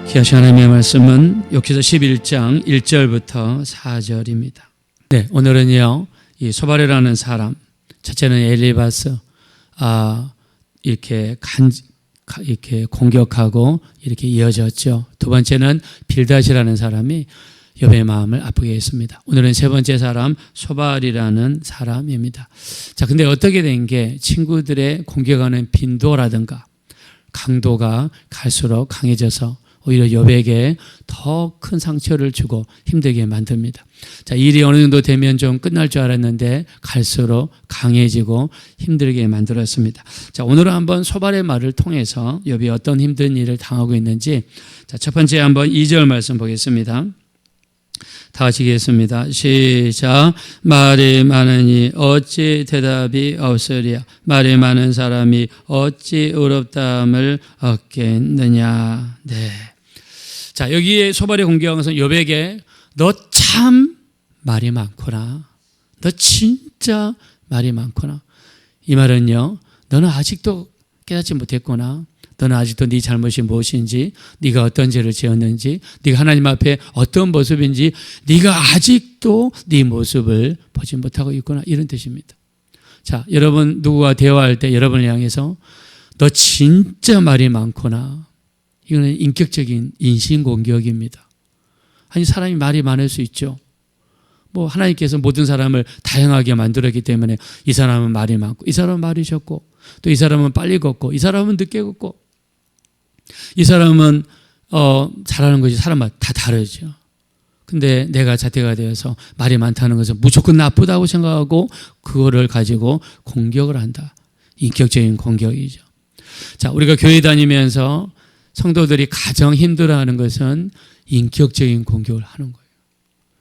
귀하신 하나님의 말씀은 욥기서 11장 1절부터 4절입니다. 네, 오늘은요, 이 소발이라는 사람, 첫째는 엘리바스, 이렇게 공격하고 이렇게 이어졌죠. 두 번째는 빌닷이라는 사람이 욥의 마음을 아프게 했습니다. 오늘은 세 번째 사람, 소발이라는 사람입니다. 자, 근데 어떻게 된 게 친구들의 공격하는 빈도라든가 강도가 갈수록 강해져서 오히려 욥에게 더 큰 상처를 주고 힘들게 만듭니다. 자, 일이 어느 정도 되면 좀 끝날 줄 알았는데 갈수록 강해지고 힘들게 만들었습니다. 자, 오늘은 한번 소발의 말을 통해서 욥이 어떤 힘든 일을 당하고 있는지, 자, 첫 번째 한번 2절 말씀 보겠습니다. 다 같이 읽겠습니다. 시작. 말이 많으니 어찌 대답이 없으랴. 말이 많은 사람이 어찌 의롭다함을 얻겠느냐. 네. 자, 여기에 소발의 공격한 것은 욥에게 너 참 말이 많구나. 너 진짜 말이 많구나. 이 말은요, 너는 아직도 깨닫지 못했구나. 너는 아직도 네 잘못이 무엇인지, 네가 어떤 죄를 지었는지, 네가 하나님 앞에 어떤 모습인지 네가 아직도 네 모습을 보지 못하고 있구나, 이런 뜻입니다. 자, 여러분 누구와 대화할 때 여러분을 향해서 너 진짜 말이 많구나, 이거는 인격적인 인신공격입니다. 아니, 사람이 말이 많을 수 있죠. 뭐 하나님께서 모든 사람을 다양하게 만들었기 때문에 이 사람은 말이 많고, 이 사람은 말이 적고, 또 이 사람은 빨리 걷고, 이 사람은 늦게 걷고, 이 사람은 잘하는 것이 사람마다 다 다르죠. 근데 내가 잣대가 되어서 말이 많다는 것은 무조건 나쁘다고 생각하고 그거를 가지고 공격을 한다. 인격적인 공격이죠. 자, 우리가 교회 다니면서 성도들이 가장 힘들어하는 것은 인격적인 공격을 하는 거예요.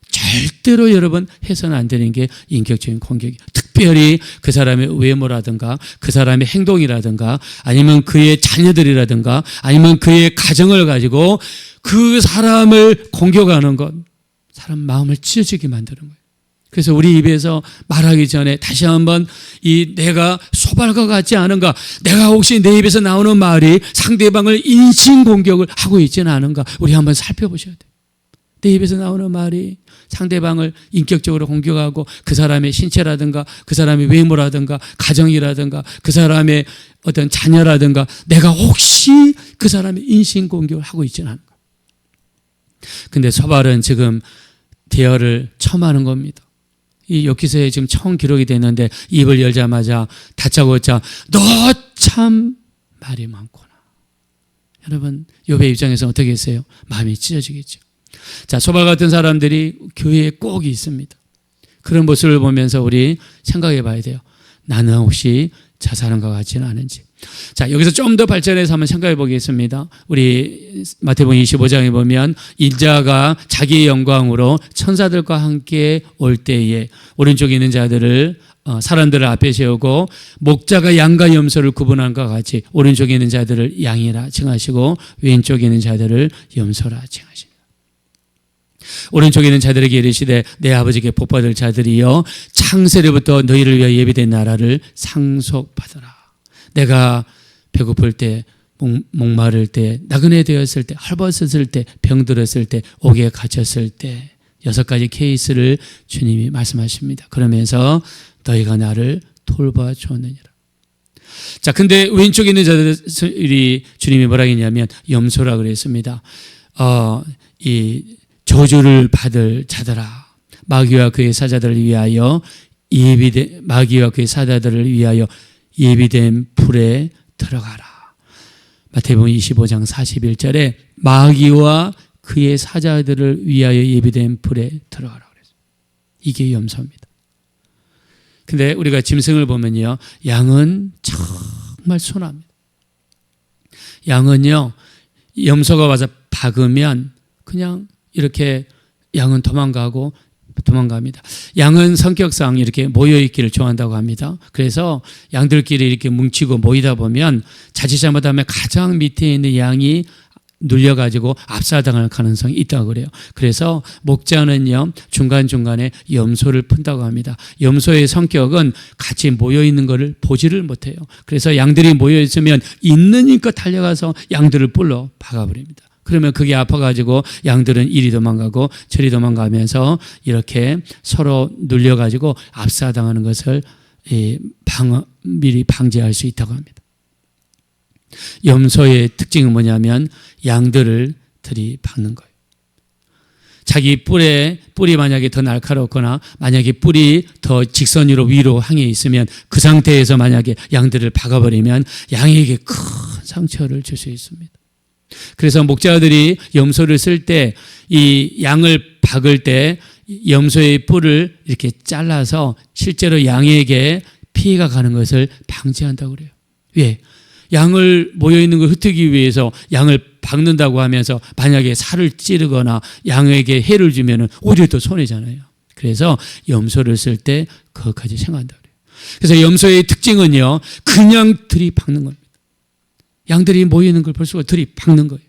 절대로 여러분 해서는 안 되는 게 인격적인 공격이에요. 특별히 그 사람의 외모라든가 그 사람의 행동이라든가 아니면 그의 자녀들이라든가 아니면 그의 가정을 가지고 그 사람을 공격하는 것, 사람 마음을 찢어지게 만드는 거예요. 그래서 우리 입에서 말하기 전에 다시 한번 이 내가 소발과 같지 않은가, 내가 혹시 내 입에서 나오는 말이 상대방을 인신공격을 하고 있지는 않은가, 우리 한번 살펴보셔야 돼요. 내 입에서 나오는 말이 상대방을 인격적으로 공격하고 그 사람의 신체라든가 그 사람의 외모라든가 가정이라든가 그 사람의 어떤 자녀라든가 내가 혹시 그 사람의 인신공격을 하고 있지는 않은가. 근데 소발은 지금 대열을 처음하는 겁니다. 이 욥기서에 지금 처음 기록이 됐는데 입을 열자마자 다짜고짜 너 참 말이 많구나. 여러분, 욥의 입장에서 어떻게 했어요? 마음이 찢어지겠죠. 자, 소발 같은 사람들이 교회에 꼭 있습니다. 그런 모습을 보면서 우리 생각해 봐야 돼요. 나는 혹시 자살한 것 같지는 않은지. 자, 여기서 좀 더 발전해서 한번 생각해 보겠습니다. 우리 마태복음 25장에 보면 인자가 자기의 영광으로 천사들과 함께 올 때에 오른쪽에 있는 자들을 사람들을 앞에 세우고 목자가 양과 염소를 구분한 것 같이 오른쪽에 있는 자들을 양이라 칭하시고 왼쪽에 있는 자들을 염소라 칭하십니다. 오른쪽에 있는 자들에게 이르시되 내 아버지께 복받을 자들이여 창세로부터 너희를 위하여 예비된 나라를 상속받으라. 내가 배고플 때, 목마를 때, 나그네 되었을 때, 헐벗었을 때, 병들었을 때, 옥에 갇혔을 때 6가지 케이스를 주님이 말씀하십니다. 그러면서 너희가 나를 돌봐주었느니라. 자, 근데 왼쪽에 있는 자들이 주님이 뭐라 했냐면 염소라 그랬습니다. 이 저주를 받을 자들아, 마귀와 그의 사자들을 위하여 마귀와 그의 사자들을 위하여 예비된 불에 들어가라. 마태복음 25장 41절에 마귀와 그의 사자들을 위하여 예비된 불에 들어가라 그랬어요. 이게 염소입니다. 근데 우리가 짐승을 보면요, 양은 정말 순합니다. 양은요, 염소가 와서 박으면 그냥 이렇게 양은 도망갑니다. 양은 성격상 이렇게 모여있기를 좋아한다고 합니다. 그래서 양들끼리 이렇게 뭉치고 모이다 보면 자칫 잘못하면 가장 밑에 있는 양이 눌려가지고 압살당할 가능성이 있다고 그래요. 그래서 목자는요, 중간중간에 염소를 푼다고 합니다. 염소의 성격은 같이 모여있는 것을 보지를 못해요. 그래서 양들이 모여있으면 있는 힘껏 달려가서 양들을 뿔로 박아버립니다. 그러면 그게 아파가지고 양들은 이리 도망가고 저리 도망가면서 이렇게 서로 눌려가지고 압사당하는 것을 미리 방지할 수 있다고 합니다. 염소의 특징은 뭐냐면 양들을 들이박는 거예요. 자기 뿔이 만약에 더 날카롭거나 만약에 뿔이 더 직선으로 위로 향해 있으면 그 상태에서 만약에 양들을 박아버리면 양에게 큰 상처를 줄 수 있습니다. 그래서 목자들이 염소를 쓸 때 이 양을 박을 때 염소의 뿔을 이렇게 잘라서 실제로 양에게 피해가 가는 것을 방지한다고 그래요. 왜? 양을 모여있는 걸 흩트기 위해서 양을 박는다고 하면서 만약에 살을 찌르거나 양에게 해를 주면 오히려 더 손해잖아요. 그래서 염소를 쓸 때 그것까지 생각한다고 그래요. 그래서 염소의 특징은요, 그냥 들이박는 겁니다. 양들이 모이는 걸 볼 수가 들이박는 거예요.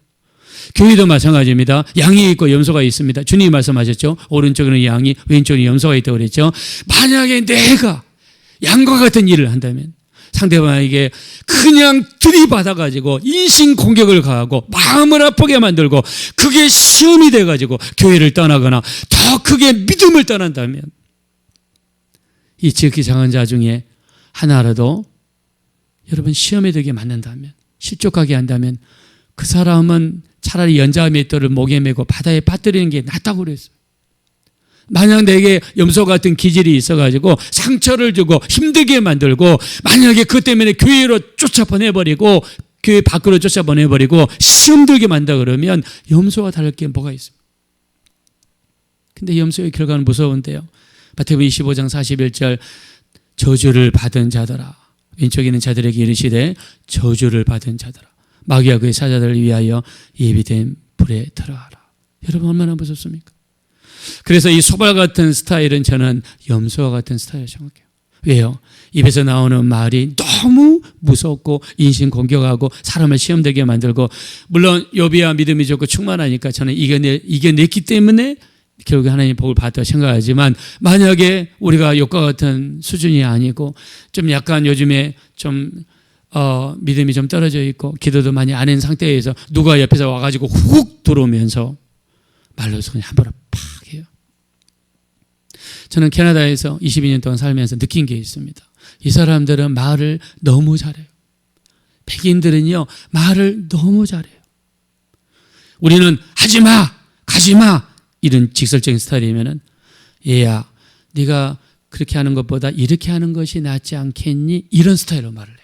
교회도 마찬가지입니다. 양이 있고 염소가 있습니다. 주님이 말씀하셨죠. 오른쪽에는 양이, 왼쪽에는 염소가 있다고 그랬죠. 만약에 내가 양과 같은 일을 한다면 상대방에게 그냥 들이받아가지고 인신공격을 가하고 마음을 아프게 만들고 그게 시험이 돼가지고 교회를 떠나거나 더 크게 믿음을 떠난다면 이 지극히 장한 자 중에 하나라도 여러분 시험에 들게 만든다면 실족하게 한다면 그 사람은 차라리 연자의 맷돌을 목에 메고 바다에 빠뜨리는 게 낫다고 그랬어요. 만약 내게 염소 같은 기질이 있어가지고 상처를 주고 힘들게 만들고 만약에 그것 때문에 교회로 쫓아보내버리고 교회 밖으로 쫓아보내버리고 시험 들게 만든다 그러면 염소와 다를 게 뭐가 있습니까? 근데 염소의 결과는 무서운데요. 마태복음 25장 41절 저주를 받은 자들아, 왼쪽에 있는 자들에게 이르시되 저주를 받은 자들아 마귀와 그의 사자들을 위하여 예비된 불에 들어가라. 여러분 얼마나 무섭습니까? 그래서 이 소발 같은 스타일은 저는 염소와 같은 스타일을 생각해요. 왜요? 입에서 나오는 말이 너무 무섭고 인신공격하고 사람을 시험되게 만들고 물론 여비와 믿음이 좋고 충만하니까 저는 이겨냈기 때문에 결국 하나님의 복을 받았다고 생각하지만 만약에 우리가 욕과 같은 수준이 아니고 좀 약간 요즘에 좀 믿음이 좀 떨어져 있고 기도도 많이 안 한 상태에서 누가 옆에서 와가지고 훅 들어오면서 말로서 그냥 한 번에 팍 해요. 저는 캐나다에서 22년 동안 살면서 느낀 게 있습니다. 이 사람들은 말을 너무 잘해요. 백인들은요 말을 너무 잘해요. 우리는 하지마 가지마 이런 직설적인 스타일이면은 얘야 네가 그렇게 하는 것보다 이렇게 하는 것이 낫지 않겠니? 이런 스타일로 말을 해요.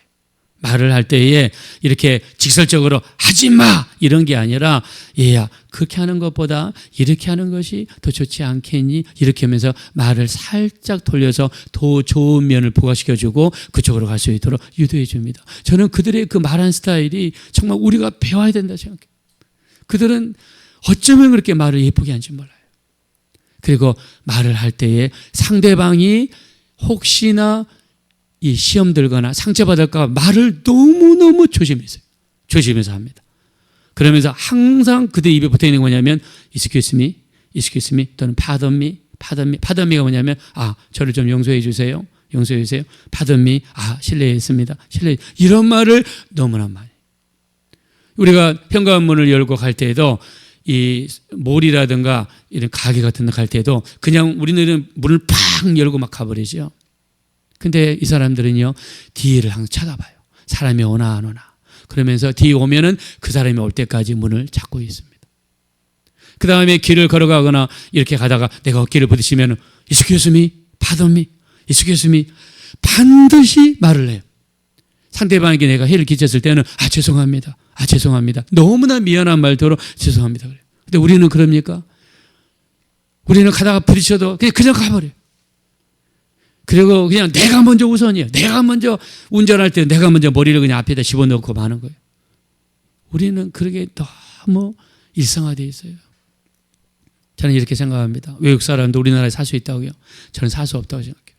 말을 할 때에 이렇게 직설적으로 하지마 이런 게 아니라 얘야 그렇게 하는 것보다 이렇게 하는 것이 더 좋지 않겠니? 이렇게 하면서 말을 살짝 돌려서 더 좋은 면을 부각시켜주고 그쪽으로 갈 수 있도록 유도해 줍니다. 저는 그들의 그 말하는 스타일이 정말 우리가 배워야 된다 생각해요. 그들은 어쩌면 그렇게 말을 예쁘게 하는지 몰라요. 그리고 말을 할 때에 상대방이 혹시나 이 시험 들거나 상처받을까 말을 너무너무 조심해서 합니다. 그러면서 항상 그들 입에 붙어 있는 거냐면 excuse me 또는 pardon me가 뭐냐면 저를 좀 용서해 주세요. pardon me 실례했습니다. 이런 말을 너무나 많이. 우리가 현관문을 열고 갈 때에도 이 몰이라든가 이런 가게 같은 데 갈 때도 그냥 우리는 문을 팍 열고 막 가버리죠. 근데 이 사람들은요 뒤를 항상 쳐다봐요. 사람이 오나 안 오나. 그러면서 뒤에 오면은 그 사람이 올 때까지 문을 잡고 있습니다. 그 다음에 길을 걸어가거나 이렇게 가다가 내가 어깨를 부딪히면 excuse me, pardon me, excuse me 반드시 말을 해요. 상대방에게 내가 해를 끼쳤을 때는 죄송합니다. 너무나 미안한 말투로 죄송합니다. 그래요. 근데 우리는 그럽니까? 우리는 가다가 부딪혀도 그냥 가버려요. 그리고 그냥 내가 먼저 우선이에요. 내가 먼저 운전할 때 내가 먼저 머리를 그냥 앞에다 집어넣고 마는 거예요. 우리는 그러게 너무 일상화되어 있어요. 저는 이렇게 생각합니다. 외국 사람도 우리나라에 살 수 있다고요? 저는 살 수 없다고 생각해요.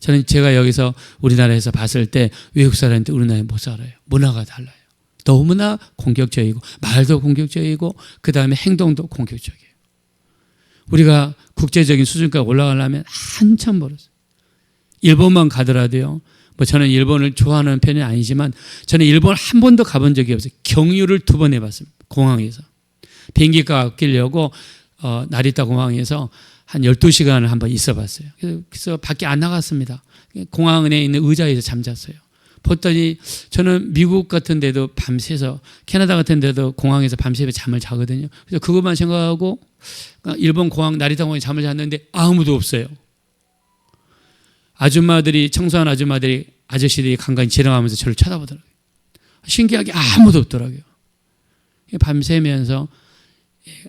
저는 제가 여기서 우리나라에서 봤을 때 외국 사람한테 우리나라에 못 살아요. 문화가 달라요. 너무나 공격적이고 말도 공격적이고 그 다음에 행동도 공격적이에요. 우리가 국제적인 수준까지 올라가려면 한참 멀었어요. 일본만 가더라도요. 저는 일본을 좋아하는 편은 아니지만 저는 일본을 한 번도 가본 적이 없어요. 경유를 2번 해봤습니다. 공항에서. 비행기가 아끼려고 나리타 공항에서 한 12시간을 한번 있어 봤어요. 그래서 밖에 안 나갔습니다. 공항 안에 있는 의자에서 잠잤어요. 봤더니 저는 미국 같은 데도 밤새서, 캐나다 같은 데도 공항에서 밤새 잠을 자거든요. 그래서 그것만 생각하고 일본 공항 나리타 공항에 잠을 잤는데 아무도 없어요. 아줌마들이, 청소한 아줌마들이, 아저씨들이 간간히 지나가면서 저를 쳐다보더라고요. 신기하게 아무도 없더라고요. 밤새면서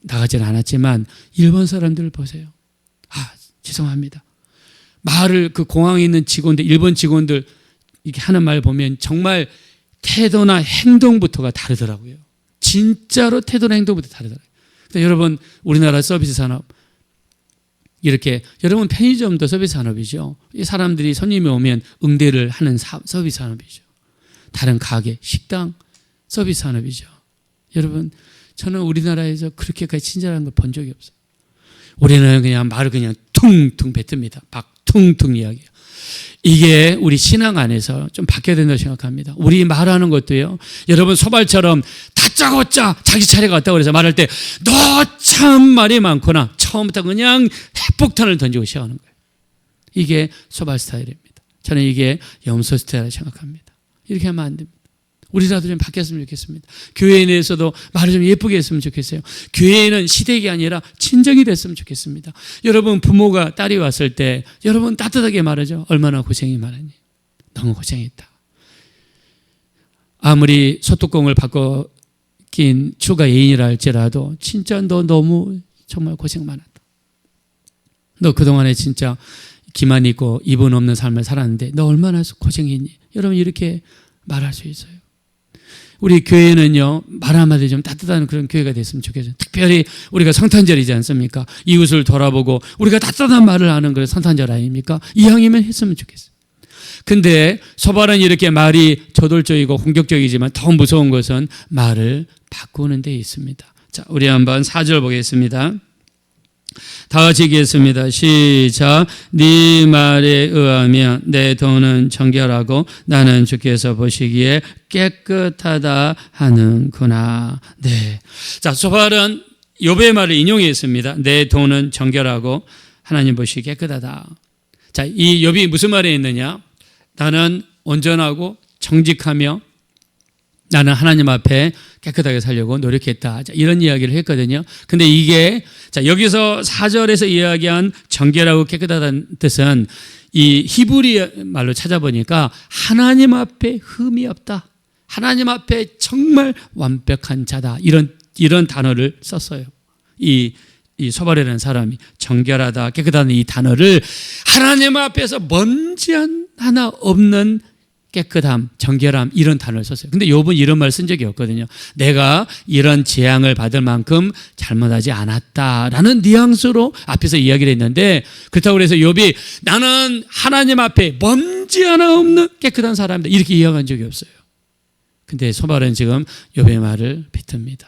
나가지는 않았지만 일본 사람들을 보세요. 죄송합니다. 말을, 그 공항에 있는 직원들, 일본 직원들 이렇게 하는 말 보면 정말 태도나 행동부터가 다르더라고요. 진짜로 태도나 행동부터 다르더라고요. 여러분, 우리나라 서비스 산업, 이렇게, 여러분 편의점도 서비스 산업이죠. 사람들이 손님이 오면 응대를 하는 서비스 산업이죠. 다른 가게, 식당, 서비스 산업이죠. 여러분, 저는 우리나라에서 그렇게까지 친절한 걸 본 적이 없어요. 우리는 그냥 말을 그냥 퉁퉁 뱉습니다. 막 퉁퉁 이야기해요. 이게 우리 신앙 안에서 좀 바뀌어야 된다고 생각합니다. 우리 말하는 것도요, 여러분 소발처럼 다짜고짜 자기 차례가 왔다고 그래서 말할 때 너 참 말이 많구나, 처음부터 그냥 핵폭탄을 던지고 시작하는 거예요. 이게 소발 스타일입니다. 저는 이게 염소 스타일이라고 생각합니다. 이렇게 하면 안 됩니다. 우리라도 좀 바뀌었으면 좋겠습니다. 교회 내에서도 말을 좀 예쁘게 했으면 좋겠어요. 교회는 시댁이 아니라 친정이 됐으면 좋겠습니다. 여러분, 부모가 딸이 왔을 때 여러분 따뜻하게 말하죠. 얼마나 고생이 많았니? 너무 고생했다. 아무리 소뚜껑을 바꿔 낀 추가 애인이라 할지라도 진짜 너 너무 정말 고생 많았다. 너 그동안에 진짜 기만 있고 이분 없는 삶을 살았는데 너 얼마나 고생했니? 여러분, 이렇게 말할 수 있어요. 우리 교회는요, 말 한마디 좀 따뜻한 그런 교회가 됐으면 좋겠어요. 특별히 우리가 성탄절이지 않습니까? 이웃을 돌아보고 우리가 따뜻한 말을 하는 그런 성탄절 아닙니까? 이왕이면 했으면 좋겠어요. 근데 소발은 이렇게 말이 저돌적이고 공격적이지만 더 무서운 것은 말을 바꾸는 데 있습니다. 자, 우리 한번 4절 보겠습니다. 다 같이 읽겠습니다. 시작. 네 말에 의하면 내 돈은 정결하고 나는 주께서 보시기에 깨끗하다 하는구나. 네. 자, 소발은 욥의 말을 인용했습니다. 내 돈은 정결하고 하나님 보시기에 깨끗하다. 자, 이 욥이 무슨 말에 있느냐? 나는 온전하고 정직하며 나는 하나님 앞에 깨끗하게 살려고 노력했다. 자, 이런 이야기를 했거든요. 근데 이게, 자, 여기서 4절에서 이야기한 정결하고 깨끗하다는 뜻은 이 히브리 말로 찾아보니까 하나님 앞에 흠이 없다. 하나님 앞에 정말 완벽한 자다. 이런 단어를 썼어요. 이 소발이라는 사람이 정결하다, 깨끗하다는 이 단어를 하나님 앞에서 먼지 하나 없는 깨끗함, 정결함, 이런 단어를 썼어요. 근데 욥은 이런 말 쓴 적이 없거든요. 내가 이런 재앙을 받을 만큼 잘못하지 않았다라는 뉘앙스로 앞에서 이야기를 했는데, 그렇다고 해서 욥이 나는 하나님 앞에 먼지 하나 없는 깨끗한 사람이다 이렇게 이야기한 적이 없어요. 근데 소발은 지금 욥의 말을 비틉니다.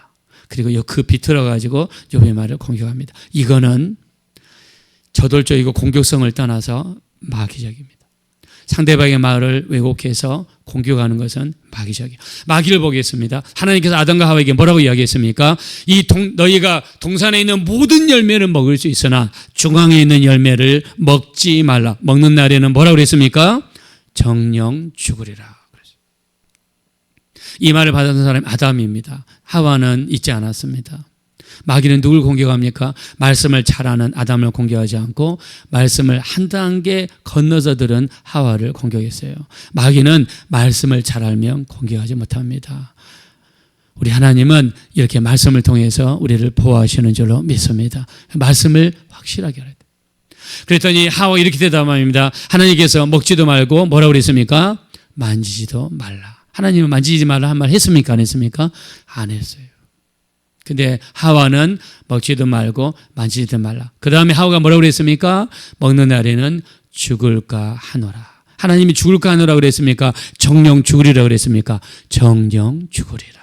그리고 그 비틀어 가지고 욥의 말을 공격합니다. 이거는 저돌적이고 공격성을 떠나서 마귀적입니다. 상대방의 말을 왜곡해서 공격하는 것은 마귀적이에요. 마귀를 보겠습니다. 하나님께서 아담과 하와에게 뭐라고 이야기했습니까? 너희가 동산에 있는 모든 열매를 먹을 수 있으나 중앙에 있는 열매를 먹지 말라. 먹는 날에는 뭐라고 그랬습니까? 정령 죽으리라. 이 말을 받았던 사람이 아담입니다. 하와는 잊지 않았습니다. 마귀는 누굴 공격합니까? 말씀을 잘 아는 아담을 공격하지 않고 말씀을 한 단계 건너서 들은 하와를 공격했어요. 마귀는 말씀을 잘 알면 공격하지 못합니다. 우리 하나님은 이렇게 말씀을 통해서 우리를 보호하시는 줄로 믿습니다. 말씀을 확실하게 알아야 돼요. 그랬더니 하와 이렇게 대답합니다. 하나님께서 먹지도 말고 뭐라고 그랬습니까? 만지지도 말라. 하나님은 만지지 말라 한 말 했습니까? 안 했습니까? 안 했어요. 근데 하와는 먹지도 말고 만지지도 말라. 그 다음에 하와가 뭐라고 그랬습니까? 먹는 날에는 죽을까 하노라. 하나님이 죽을까 하노라 그랬습니까? 정령 죽으리라 그랬습니까? 정령 죽으리라.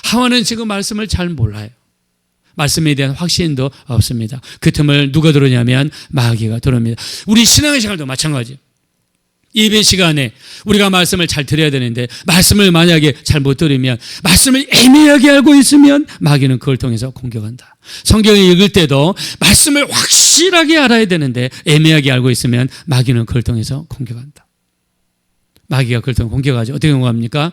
하와는 지금 말씀을 잘 몰라요. 말씀에 대한 확신도 없습니다. 그 틈을 누가 들어오냐면 마귀가 들어옵니다. 우리 신앙의 생활도 마찬가지예요. 예배 시간에 우리가 말씀을 잘 들어야 되는데 말씀을 만약에 잘 못 들으면, 말씀을 애매하게 알고 있으면 마귀는 그걸 통해서 공격한다. 성경을 읽을 때도 말씀을 확실하게 알아야 되는데 애매하게 알고 있으면 마귀는 그걸 통해서 공격한다. 마귀가 그걸 통해서 공격하죠. 어떻게 공격합니까?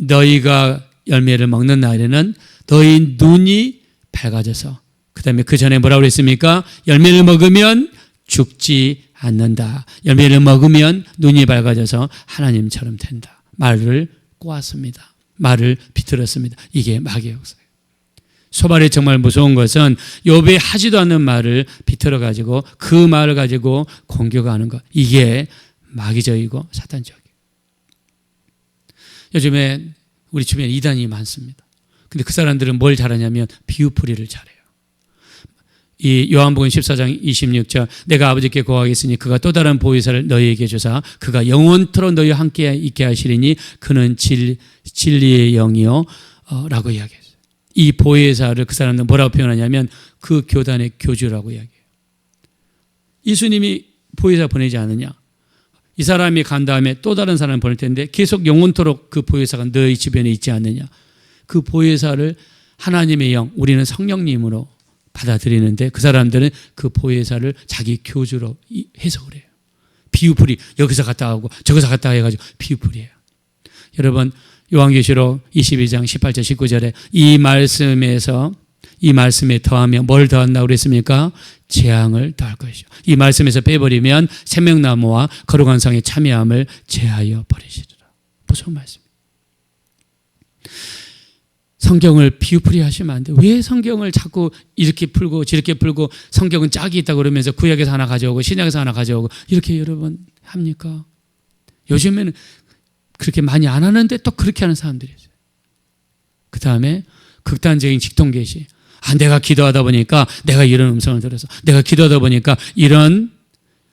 너희가 열매를 먹는 날에는 너희 눈이 밝아져서, 그 다음에 그 전에 뭐라고 그랬습니까? 열매를 먹으면 죽지 않는다. 열매를 먹으면 눈이 밝아져서 하나님처럼 된다. 말을 꼬았습니다. 말을 비틀었습니다. 이게 마귀의 역사예요. 소발이 정말 무서운 것은 욥이 하지도 않는 말을 비틀어가지고 그 말을 가지고 공격하는 것. 이게 마귀적이고 사탄적이에요. 요즘에 우리 주변에 이단이 많습니다. 근데 그 사람들은 뭘 잘하냐면 비유풀이를 잘해요. 이 요한복음 14장 26절, 내가 아버지께 고하겠으니 그가 또 다른 보혜사를 너희에게 주사 그가 영원토록 너희와 함께 있게 하시리니 그는 진리의 영이요 라고 이야기했어요. 이 보혜사를 그 사람들은 뭐라고 표현하냐면 그 교단의 교주라고 이야기해요. 예수님이 보혜사 보내지 않느냐? 이 사람이 간 다음에 또 다른 사람을 보낼 텐데 계속 영원토록 그 보혜사가 너희 주변에 있지 않느냐? 그 보혜사를 하나님의 영, 우리는 성령님으로 받아들이는데 그 사람들은 그 보혜사를 자기 교주로 해석을 해요. 비유풀이, 여기서 갔다 오고 저기서 갔다 해가지고 비유풀이에요. 여러분, 요한계시록 22장 18절 19절에 이 말씀에서, 이 말씀에 더하면 뭘 더한다고 그랬습니까? 재앙을 더할 것이죠. 이 말씀에서 빼버리면 생명나무와 거룩한 성의 참여함을 제하여 버리시리라. 무슨 말씀이에요? 성경을 비유풀이 하시면 안 돼요. 왜 성경을 자꾸 이렇게 풀고 저렇게 풀고, 성경은 짝이 있다고 그러면서 구약에서 하나 가져오고 신약에서 하나 가져오고 이렇게 여러분 합니까? 요즘에는 그렇게 많이 안 하는데 또 그렇게 하는 사람들이 있어요. 그 다음에 극단적인 직통계시. 내가 기도하다 보니까 내가 이런 음성을 들어서, 내가 기도하다 보니까 이런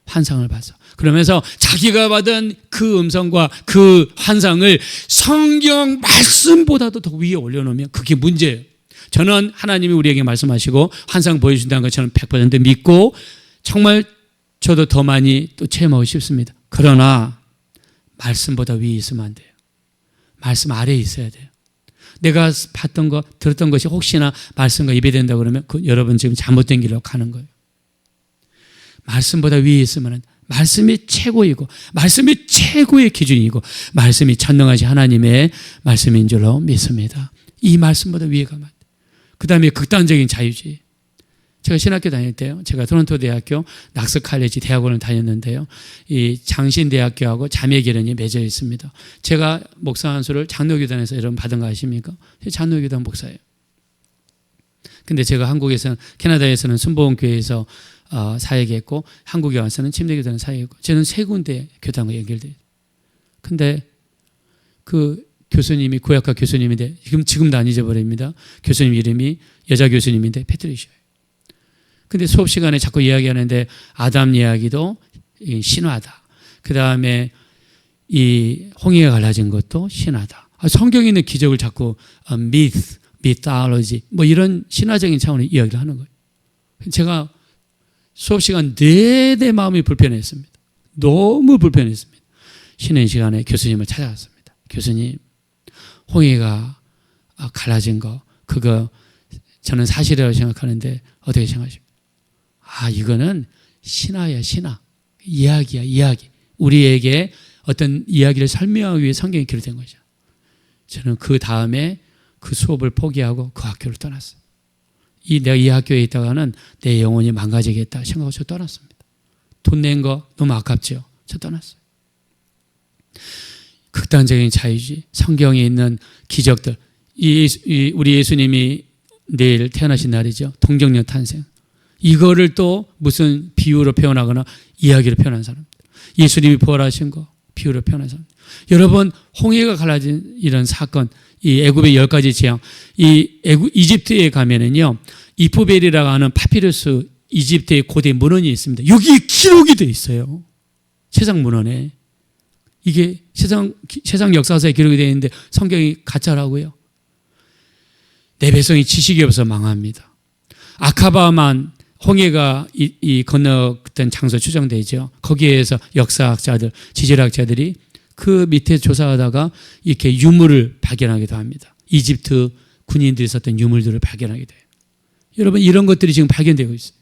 환상을 봤어. 그러면서 자기가 받은 그 음성과 그 환상을 성경 말씀보다도 더 위에 올려놓으면 그게 문제예요. 저는 하나님이 우리에게 말씀하시고 환상 보여준다는 걸 저는 100% 믿고 정말 저도 더 많이 또 체험하고 싶습니다. 그러나 말씀보다 위에 있으면 안 돼요. 말씀 아래에 있어야 돼요. 내가 봤던 거, 들었던 것이 혹시나 말씀과 입에된다 그러면 여러분 지금 잘못된 길로 가는 거예요. 말씀보다 위에 있으면 말씀이 최고이고, 말씀이 최고의 기준이고, 말씀이 전능하신 하나님의 말씀인 줄로 믿습니다. 이 말씀보다 위에 가면 안 돼요. 그 다음에 극단적인 자유주의. 제가 신학교 다닐 때요, 제가 토론토 대학교 낙스 칼리지 대학원을 다녔는데요, 이 장신대학교하고 자매결연이 맺어 있습니다. 제가 목사 한수를 장로교단에서 여러분 받은 거 아십니까? 장로교단 목사예요. 근데 제가 한국에서는, 캐나다에서는 순복음교회에서 사역했고, 한국에 와서는 침례교단을 사역했고, 저는 세 군데 교단과 연결돼요. 근데 그 교수님이 구약학 교수님인데 지금도 안 잊어버립니다. 교수님 이름이 여자 교수님인데 패트리시아예요. 근데 수업 시간에 자꾸 이야기하는데 아담 이야기도 신화다. 그 다음에 이 홍해가 갈라진 것도 신화다. 성경에 있는 기적을 자꾸 mythology 뭐 이런 신화적인 차원의 이야기를 하는 거예요. 제가 수업 시간 내내 마음이 불편했습니다. 너무 불편했습니다. 쉬는 시간에 교수님을 찾아갔습니다. 교수님, 홍해가 갈라진 거, 그거 저는 사실이라고 생각하는데 어떻게 생각하십니까? 이거는 신화야, 신화. 이야기야, 이야기. 우리에게 어떤 이야기를 설명하기 위해 성경이 기록된 거죠. 저는 그 다음에 그 수업을 포기하고 그 학교를 떠났어요. 내가 이 학교에 있다가는 내 영혼이 망가지겠다 생각하고 저 떠났습니다. 돈 낸 거 너무 아깝죠? 저 떠났어요. 극단적인 자유주의, 성경에 있는 기적들. 우리 예수님이 내일 태어나신 날이죠. 동정녀 탄생. 이거를 또 무슨 비유로 표현하거나 이야기로 표현한 사람들. 예수님이 부활하신 거 비유로 표현한 사람들. 여러분, 홍해가 갈라진 이런 사건, 이 애굽의 10가지 재앙, 이집트에 가면은요, 이프벨이라고 하는 파피루스 이집트의 고대 문헌이 있습니다. 여기에 기록이 되어 있어요. 세상 문헌에. 이게 세상 역사서에 기록이 되어 있는데 성경이 가짜라고요. 내 백성이 지식이 없어 망합니다. 아카바만 홍해가 이 건너던 장소 추정되죠. 거기에서 역사학자들, 지질학자들이 그 밑에 조사하다가 이렇게 유물을 발견하기도 합니다. 이집트 군인들이 썼던 유물들을 발견하게 돼요. 여러분, 이런 것들이 지금 발견되고 있어요.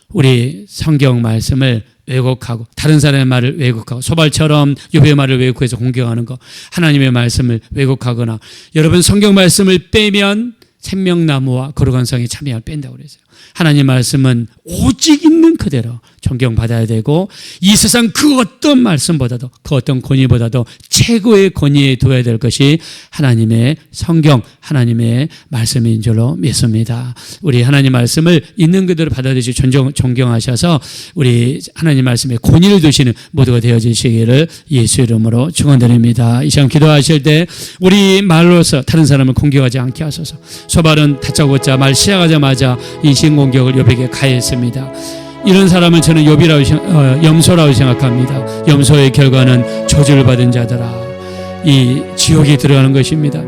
우리 성경 말씀을 왜곡하고 다른 사람의 말을 왜곡하고 소발처럼 욥의 말을 왜곡해서 공격하는 거, 하나님의 말씀을 왜곡하거나, 여러분 성경 말씀을 빼면 생명나무와 거룩한 성의 참여를 뺀다고 그랬어요. 하나님 말씀은 오직 있는 그대로 존경받아야 되고, 이 세상 그 어떤 말씀보다도, 그 어떤 권위보다도 최고의 권위에 둬야 될 것이 하나님의 성경, 하나님의 말씀인 줄로 믿습니다. 우리 하나님 말씀을 있는 그대로 받아들이시 존경하셔서 우리 하나님 말씀에 권위를 두시는 모두가 되어주시기를 예수 이름으로 축원드립니다. 이 시간 기도하실 때 우리 말로서 다른 사람을 공격하지 않게 하소서. 소발은 다짜고짜 말 시작하자마자 인신공격을 욥에게 가했습니다. 이런 사람을 저는 염소라고 생각합니다. 염소의 결과는 저주를 받은 자들아, 이 지옥에 들어가는 것입니다.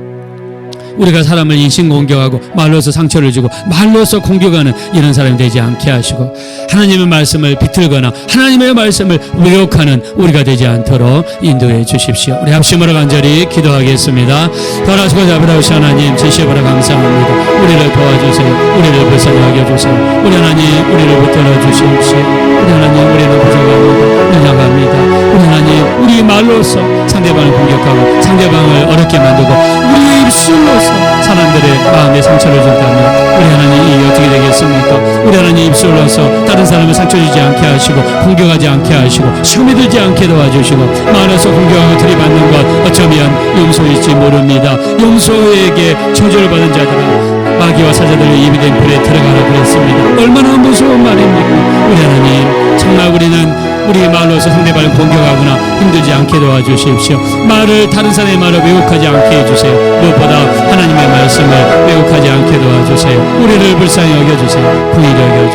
우리가 사람을 인신공격하고 말로서 상처를 주고 말로서 공격하는 이런 사람이 되지 않게 하시고, 하나님의 말씀을 비틀거나 하나님의 말씀을 왜곡하는 우리가 되지 않도록 인도해 주십시오. 우리 합심으로 간절히 기도하겠습니다. 더라시고 잡으라오시 하나님, 제시해보라 감사합니다. 우리를 도와주세요. 우리를 불쌍히 여겨주세요. 우리 하나님, 우리를 붙들어 주십시오. 우리 하나님, 우리는 부족합니다. 연약합니다. 우리 하나님, 우리 말로서 상대방을 공격하고 상대방을 어렵게 만들고 우리 입술로서 사람들의 마음에 상처를 준다면 우리 하나님, 이게 어떻게 되겠습니까? 우리 하나님, 입술로서 다른 사람을 상처 주지 않게 하시고 공격하지 않게 하시고 시험에 들지 않게 도와주시고, 마음에서 공격하고 들이받는 것 어쩌면 용서일지 모릅니다. 용서에게 저주를 받은 자들아, 마귀와 사자들의 입이 된 불에 들어가라 그랬습니다. 얼마나 무서운 말입니까? 우리 하나님, 정말 우리는 우리 말로서 상대방을 공격하거나 힘들지 않게 도와주십시오. 말을, 다른 사람의 말을 왜곡하지 않게 해주세요. 무엇보다 하나님의 말씀을 왜곡하지 않게 도와주세요. 우리를 불쌍히 여겨주세요. 긍휼히 여겨